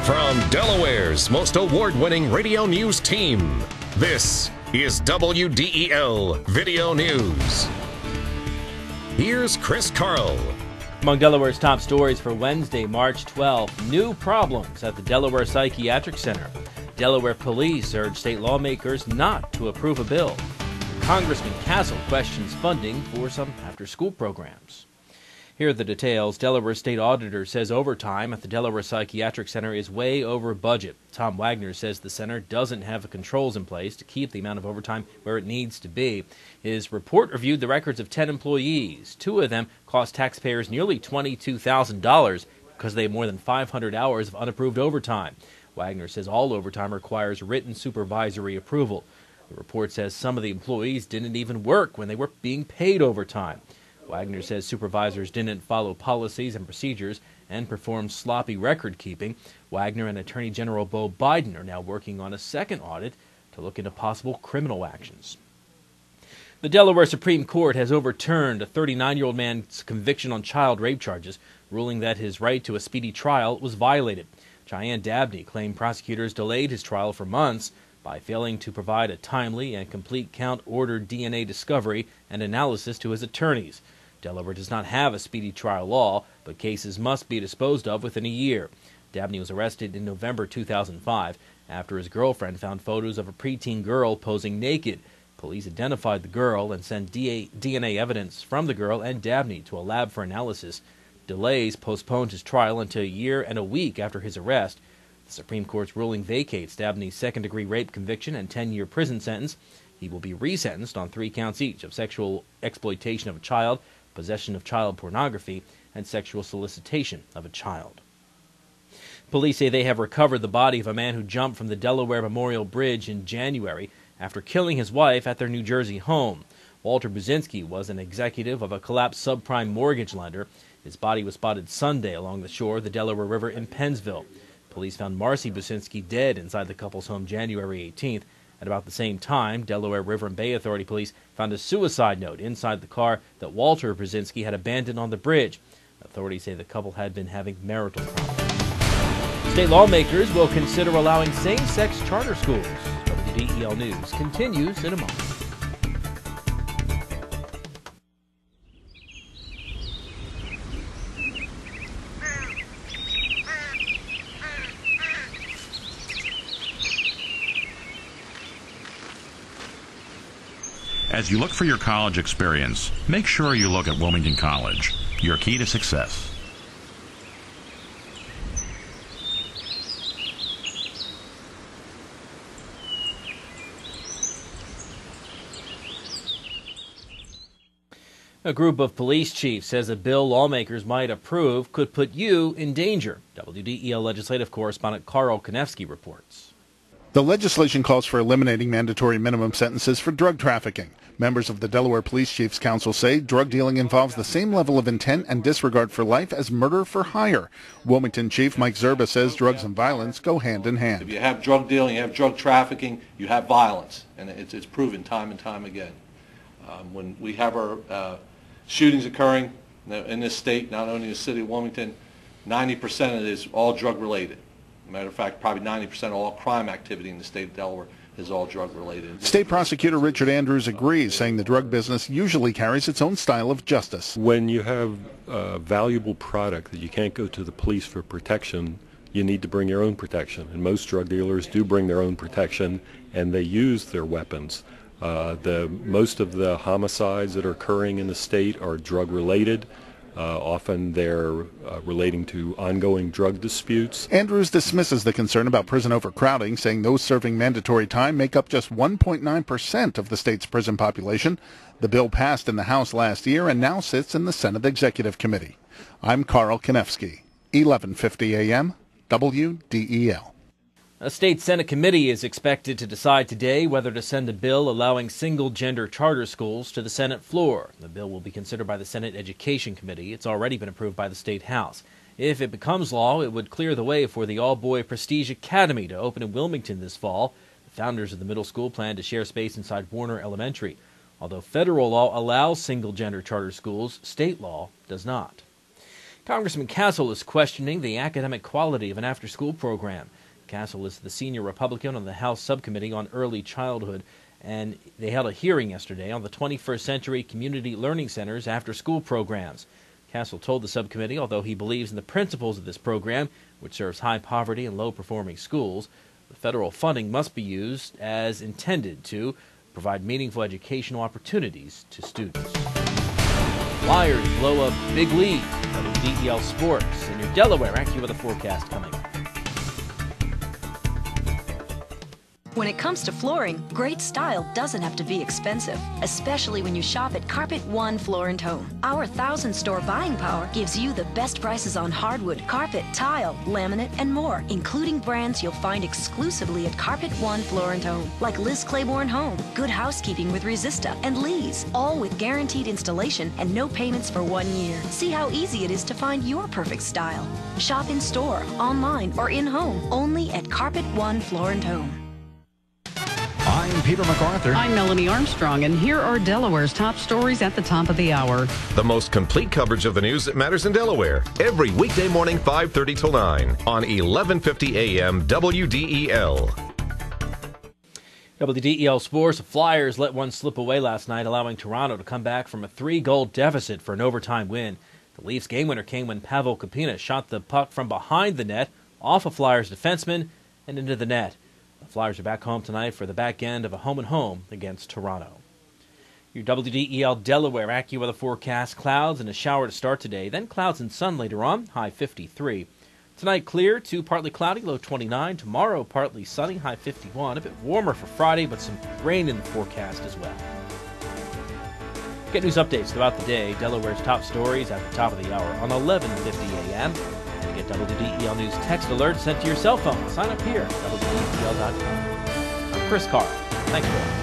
From Delaware's most award-winning radio news team, this is WDEL Video News. Here's Chris Carl. Among Delaware's top stories for Wednesday, March 12th, new problems at the Delaware Psychiatric Center. Delaware police urge state lawmakers not to approve a bill. Congressman Castle questions funding for some after-school programs. Here are the details. Delaware State Auditor says overtime at the Delaware Psychiatric Center is way over budget. Tom Wagner says the center doesn't have the controls in place to keep the amount of overtime where it needs to be. His report reviewed the records of 10 employees. 2 of them cost taxpayers nearly $22,000 because they have more than 500 hours of unapproved overtime. Wagner says all overtime requires written supervisory approval. The report says some of the employees didn't even work when they were being paid overtime. Wagner says supervisors didn't follow policies and procedures and performed sloppy record-keeping. Wagner and Attorney General Beau Biden are now working on a second audit to look into possible criminal actions. The Delaware Supreme Court has overturned a 39-year-old man's conviction on child rape charges, ruling that his right to a speedy trial was violated. Cheyenne Dabney claimed prosecutors delayed his trial for months by failing to provide a timely and complete count-ordered DNA discovery and analysis to his attorneys. Delaware does not have a speedy trial law, but cases must be disposed of within a year. Dabney was arrested in November 2005 after his girlfriend found photos of a preteen girl posing naked. Police identified the girl and sent DNA evidence from the girl and Dabney to a lab for analysis. Delays postponed his trial until a year and a week after his arrest. The Supreme Court's ruling vacates Dabney's second-degree rape conviction and 10-year prison sentence. He will be resentenced on 3 counts each of sexual exploitation of a child, possession of child pornography, and sexual solicitation of a child. Police say they have recovered the body of a man who jumped from the Delaware Memorial Bridge in January after killing his wife at their New Jersey home. Walter Buzinski was an executive of a collapsed subprime mortgage lender. His body was spotted Sunday along the shore of the Delaware River in Pennsville. Police found Marcy Buzinski dead inside the couple's home January 18th. At about the same time, Delaware River and Bay Authority police found a suicide note inside the car that Walter Buzinski had abandoned on the bridge. Authorities say the couple had been having marital problems. State lawmakers will consider allowing same-sex charter schools. WDEL News continues in a moment. As you look for your college experience, make sure you look at Wilmington College, your key to success. A group of police chiefs says a bill lawmakers might approve could put you in danger. WDEL legislative correspondent Carl Konevsky reports. The legislation calls for eliminating mandatory minimum sentences for drug trafficking. Members of the Delaware Police Chiefs Council say drug dealing involves the same level of intent and disregard for life as murder for hire. Wilmington Chief Mike Zerba says drugs and violence go hand in hand. If you have drug dealing, you have drug trafficking, you have violence, and it's proven time and time again. When we have our shootings occurring in this state, not only in the city of Wilmington, 90% of it is all drug related. Matter of fact, probably 90% of all crime activity in the state of Delaware is all drug-related. State Prosecutor Richard Andrews agrees, saying the drug business usually carries its own style of justice. When you have a valuable product that you can't go to the police for protection, you need to bring your own protection. And most drug dealers do bring their own protection, and they use their weapons. Most of the homicides that are occurring in the state are drug-related. Often they're relating to ongoing drug disputes. Andrews dismisses the concern about prison overcrowding, saying those serving mandatory time make up just 1.9% of the state's prison population. The bill passed in the House last year and now sits in the Senate Executive Committee. I'm Carl Konevsky, 1150 AM, WDEL. A state Senate committee is expected to decide today whether to send a bill allowing single-gender charter schools to the Senate floor. The bill will be considered by the Senate Education Committee. It's already been approved by the State House. If it becomes law, it would clear the way for the all-boy Prestige Academy to open in Wilmington this fall. The founders of the middle school plan to share space inside Warner Elementary. Although federal law allows single-gender charter schools, state law does not. Congressman Castle is questioning the academic quality of an after-school program. Castle is the senior Republican on the House Subcommittee on Early Childhood, and they held a hearing yesterday on the 21st Century Community Learning Center's after-school programs. Castle told the subcommittee, although he believes in the principles of this program, which serves high poverty and low-performing schools, the federal funding must be used as intended to provide meaningful educational opportunities to students. Flyers blow a big lead. WDEL Sports and your Delaware AccuWeather forecast coming up. When it comes to flooring, great style doesn't have to be expensive, especially when you shop at Carpet One Floor & Home. Our 1,000-store buying power gives you the best prices on hardwood, carpet, tile, laminate, and more, including brands you'll find exclusively at Carpet One Floor & Home, like Liz Claiborne Home, Good Housekeeping with Resista, and Lee's, all with guaranteed installation and no payments for 1 year. See how easy it is to find your perfect style. Shop in store, online, or in-home, only at Carpet One Floor & Home. I'm Peter MacArthur. I'm Melanie Armstrong, and here are Delaware's top stories at the top of the hour. The most complete coverage of the news that matters in Delaware. Every weekday morning, 5:30 till 9 on 1150 AM WDEL. WDEL Sports. The Flyers let one slip away last night, allowing Toronto to come back from a 3-goal deficit for an overtime win. The Leafs game winner came when Pavel Kapina shot the puck from behind the net, off a Flyers defenseman, and into the net. The Flyers are back home tonight for the back end of a home-and-home against Toronto. Your WDEL Delaware AccuWeather forecast: clouds and a shower to start today, then clouds and sun later on, high 53. Tonight clear to partly cloudy, low 29. Tomorrow partly sunny, high 51. A bit warmer for Friday, but some rain in the forecast as well. Get news updates throughout the day. Delaware's top stories at the top of the hour on 1150 a.m. And get WDEL News text alerts sent to your cell phone. Sign up here at WDEL.com. I'm Chris Carl. Thanks for watching.